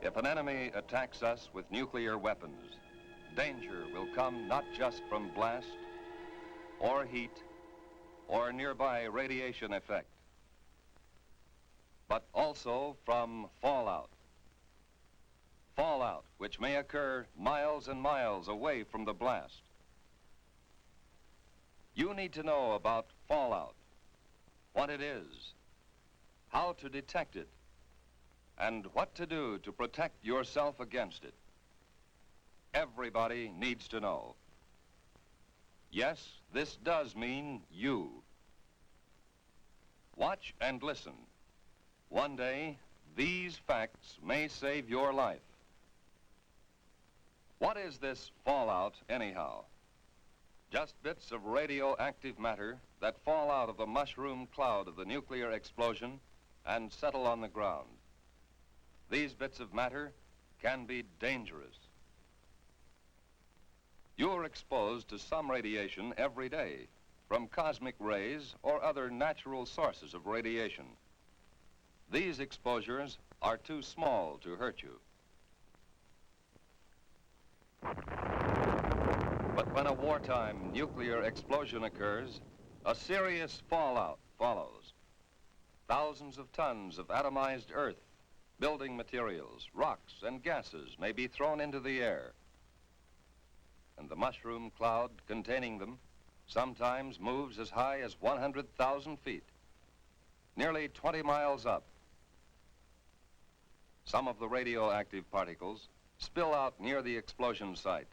If an enemy attacks us with nuclear weapons, danger will come not just from blast or heat or nearby radiation effect, but also from fallout. Fallout which may occur miles and miles away from the blast. You need to know about fallout, what it is, how to detect it, and what to do to protect yourself against it. Everybody needs to know. Yes, this does mean you. Watch and listen. One day, these facts may save your life. What is this fallout, anyhow? Just bits of radioactive matter that fall out of the mushroom cloud of the nuclear explosion and settle on the ground. These bits of matter can be dangerous. You're exposed to some radiation every day, from cosmic rays or other natural sources of radiation. These exposures are too small to hurt you. But when a wartime nuclear explosion occurs, a serious fallout follows. Thousands of tons of atomized earth, building materials, rocks, and gases may be thrown into the air. And the mushroom cloud containing them sometimes moves as high as 100,000 feet, nearly 20 miles up. Some of the radioactive particles spill out near the explosion site.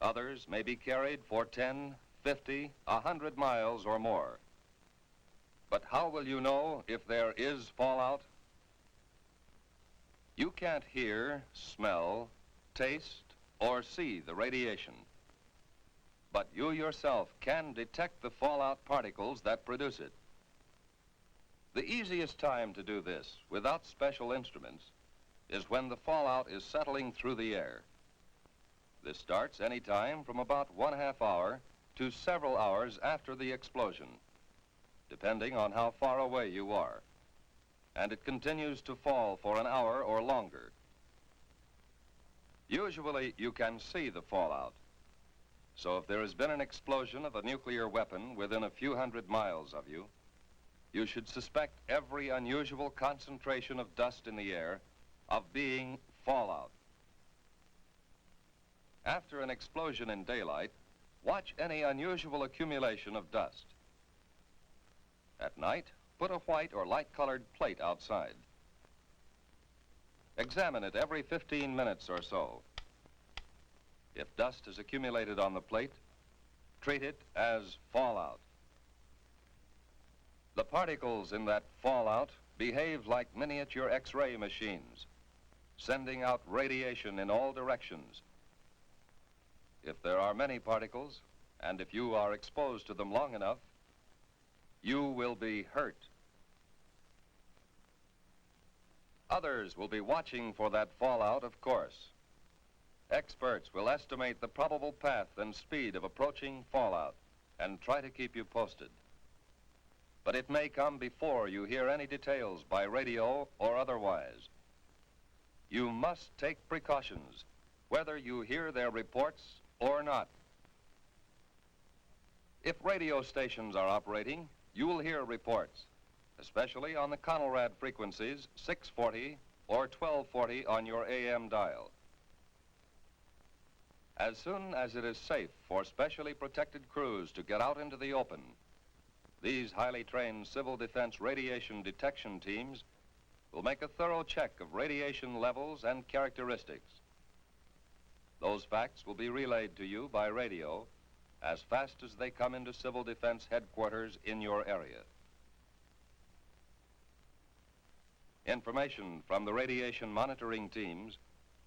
Others may be carried for 10, 50, 100 miles or more. But how will you know if there is fallout? You can't hear, smell, taste, or see the radiation. But you yourself can detect the fallout particles that produce it. The easiest time to do this, without special instruments, is when the fallout is settling through the air. This starts any time from about 1/2 hour to several hours after the explosion, depending on how far away you are. And it continues to fall for an hour or longer. Usually you can see the fallout. So if there has been an explosion of a nuclear weapon within a few hundred miles of you, you should suspect every unusual concentration of dust in the air of being fallout. After an explosion in daylight, watch any unusual accumulation of dust. At night, put a white or light-colored plate outside. Examine it every 15 minutes or so. If dust is accumulated on the plate, treat it as fallout. The particles in that fallout behave like miniature X-ray machines, sending out radiation in all directions. If there are many particles, and if you are exposed to them long enough, you will be hurt. Others will be watching for that fallout, of course. Experts will estimate the probable path and speed of approaching fallout and try to keep you posted. But it may come before you hear any details by radio or otherwise. You must take precautions, whether you hear their reports or not. If radio stations are operating, you will hear reports, especially on the Conelrad frequencies 640 or 1240 on your AM dial. As soon as it is safe for specially protected crews to get out into the open, these highly trained civil defense radiation detection teams will make a thorough check of radiation levels and characteristics. Those facts will be relayed to you by radio as fast as they come into civil defense headquarters in your area. Information from the radiation monitoring teams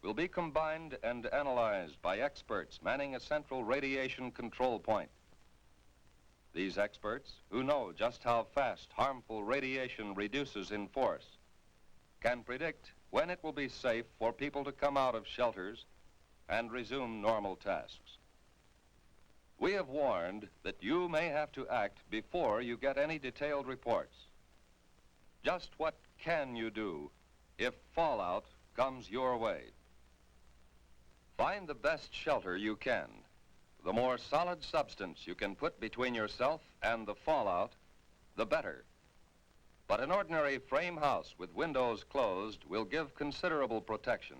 will be combined and analyzed by experts manning a central radiation control point. These experts, who know just how fast harmful radiation reduces in force, can predict when it will be safe for people to come out of shelters and resume normal tasks. We have warned that you may have to act before you get any detailed reports. Just what can you do if fallout comes your way? Find the best shelter you can. The more solid substance you can put between yourself and the fallout, the better. But an ordinary frame house with windows closed will give considerable protection.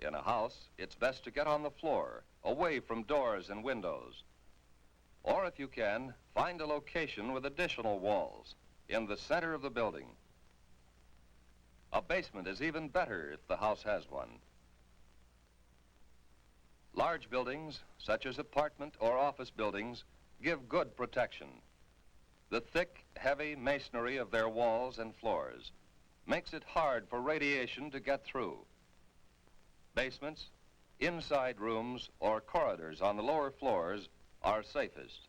In a house, it's best to get on the floor, away from doors and windows. Or if you can, find a location with additional walls in the center of the building. A basement is even better if the house has one. Large buildings, such as apartment or office buildings, give good protection. The thick, heavy masonry of their walls and floors makes it hard for radiation to get through. Basements, inside rooms, or corridors on the lower floors are safest.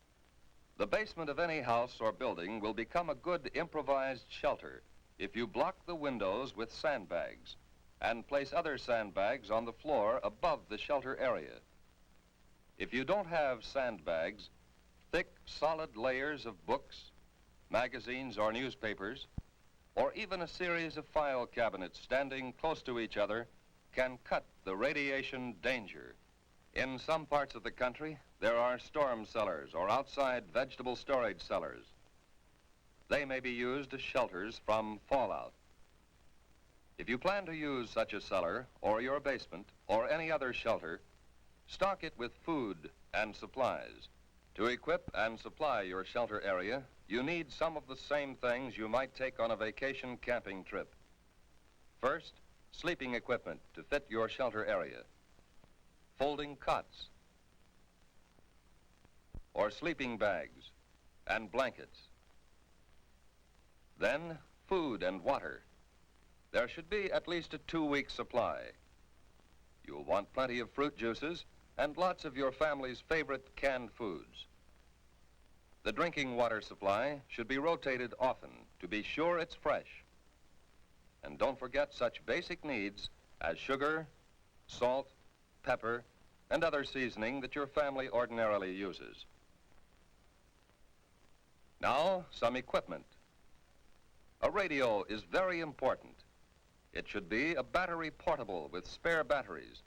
The basement of any house or building will become a good improvised shelter if you block the windows with sandbags and place other sandbags on the floor above the shelter area. If you don't have sandbags, thick, solid layers of books, magazines or newspapers, or even a series of file cabinets standing close to each other can cut the radiation danger. In some parts of the country, there are storm cellars or outside vegetable storage cellars. They may be used as shelters from fallout. If you plan to use such a cellar or your basement or any other shelter, stock it with food and supplies. To equip and supply your shelter area, you need some of the same things you might take on a vacation camping trip. First, sleeping equipment to fit your shelter area. Folding cots or sleeping bags and blankets. Then, food and water. There should be at least a 2-week supply. You'll want plenty of fruit juices and lots of your family's favorite canned foods. The drinking water supply should be rotated often to be sure it's fresh. And don't forget such basic needs as sugar, salt, pepper, and other seasoning that your family ordinarily uses. Now, some equipment. A radio is very important. It should be a battery portable with spare batteries.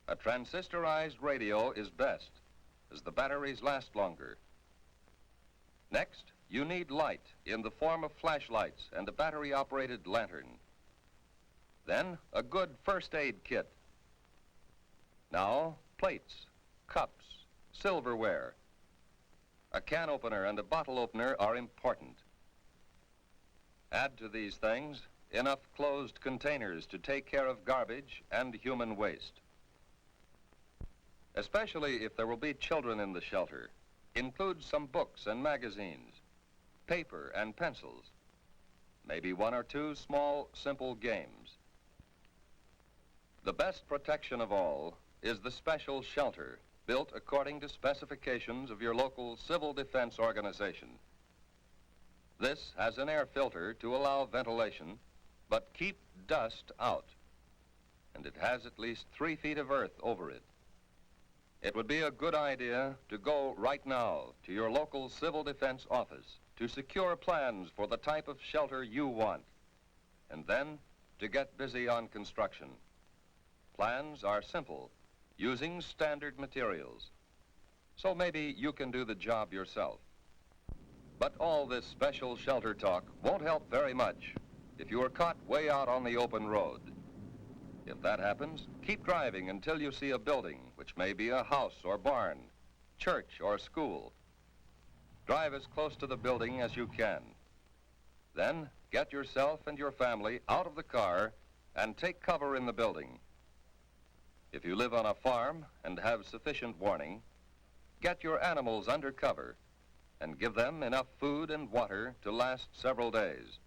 A transistorized radio is best, as the batteries last longer. Next, you need light in the form of flashlights and a battery-operated lantern. Then, a good first aid kit. Now, plates, cups, silverware. A can opener and a bottle opener are important. Add to these things enough closed containers to take care of garbage and human waste. Especially if there will be children in the shelter, include some books and magazines, paper and pencils, maybe 1 or 2 small, simple games. The best protection of all is the special shelter built according to specifications of your local civil defense organization. This has an air filter to allow ventilation, but keep dust out. And it has at least 3 feet of earth over it. It would be a good idea to go right now to your local civil defense office to secure plans for the type of shelter you want, and then to get busy on construction. Plans are simple, using standard materials. So maybe you can do the job yourself. But all this special shelter talk won't help very much if you are caught way out on the open road. If that happens, keep driving until you see a building, which may be a house or barn, church or school. Drive as close to the building as you can. Then get yourself and your family out of the car and take cover in the building. If you live on a farm and have sufficient warning, get your animals under cover and give them enough food and water to last several days.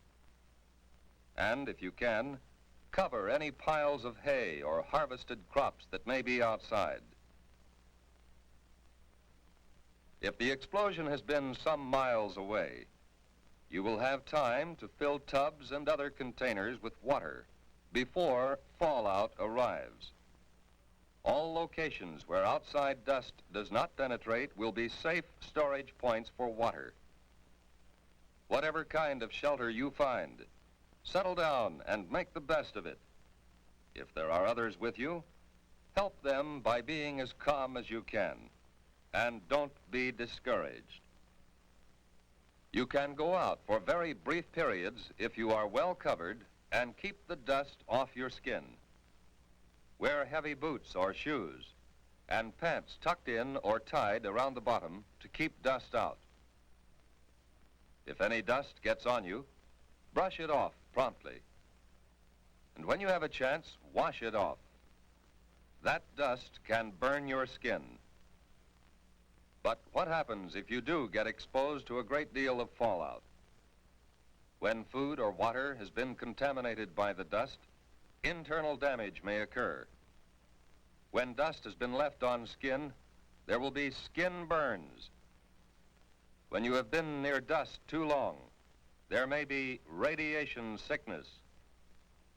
And if you can, cover any piles of hay or harvested crops that may be outside. If the explosion has been some miles away, you will have time to fill tubs and other containers with water before fallout arrives. All locations where outside dust does not penetrate will be safe storage points for water. Whatever kind of shelter you find, settle down and make the best of it. If there are others with you, help them by being as calm as you can, and don't be discouraged. You can go out for very brief periods if you are well covered and keep the dust off your skin. Wear heavy boots or shoes and pants tucked in or tied around the bottom to keep dust out. If any dust gets on you, brush it off promptly. And when you have a chance, wash it off. That dust can burn your skin. But what happens if you do get exposed to a great deal of fallout? When food or water has been contaminated by the dust, internal damage may occur. When dust has been left on skin, there will be skin burns. When you have been near dust too long, there may be radiation sickness.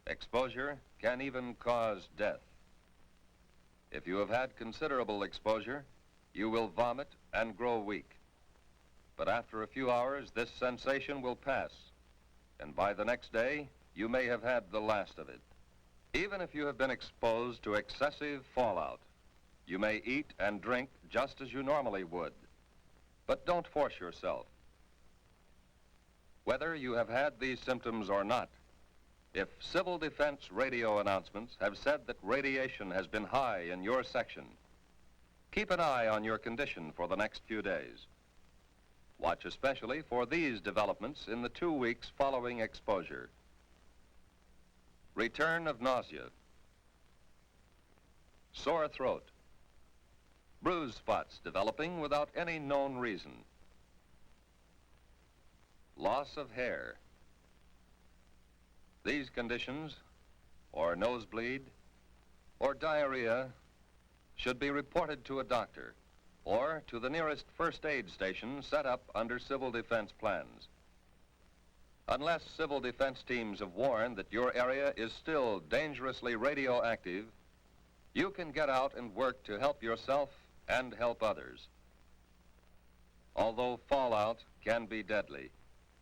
Exposure can even cause death. If you have had considerable exposure, you will vomit and grow weak. But after a few hours, this sensation will pass, and by the next day, you may have had the last of it. Even if you have been exposed to excessive fallout, you may eat and drink just as you normally would, but don't force yourself. Whether you have had these symptoms or not, if civil defense radio announcements have said that radiation has been high in your section, keep an eye on your condition for the next few days. Watch especially for these developments in the 2 weeks following exposure. Return of nausea, sore throat, bruise spots developing without any known reason, loss of hair. These conditions, or nosebleed, or diarrhea, should be reported to a doctor or to the nearest first aid station set up under civil defense plans. Unless civil defense teams have warned that your area is still dangerously radioactive, you can get out and work to help yourself and help others. Although fallout can be deadly,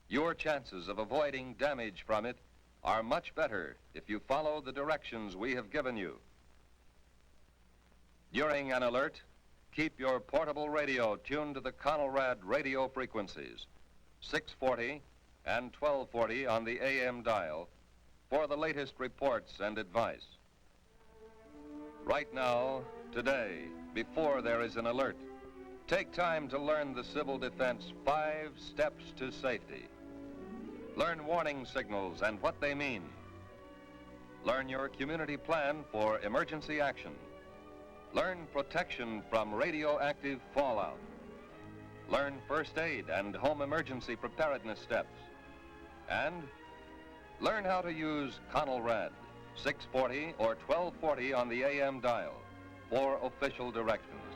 your chances of avoiding damage from it are much better if you follow the directions we have given you. During an alert, keep your portable radio tuned to the Conelrad radio frequencies, 640 and 1240 on the AM dial, for the latest reports and advice. Right now, today, before there is an alert, take time to learn the Civil Defense 5 steps to safety. Learn warning signals and what they mean. Learn your community plan for emergency action. Learn protection from radioactive fallout. Learn first aid and home emergency preparedness steps. And learn how to use Conelrad 640 or 1240 on the AM dial for official directions.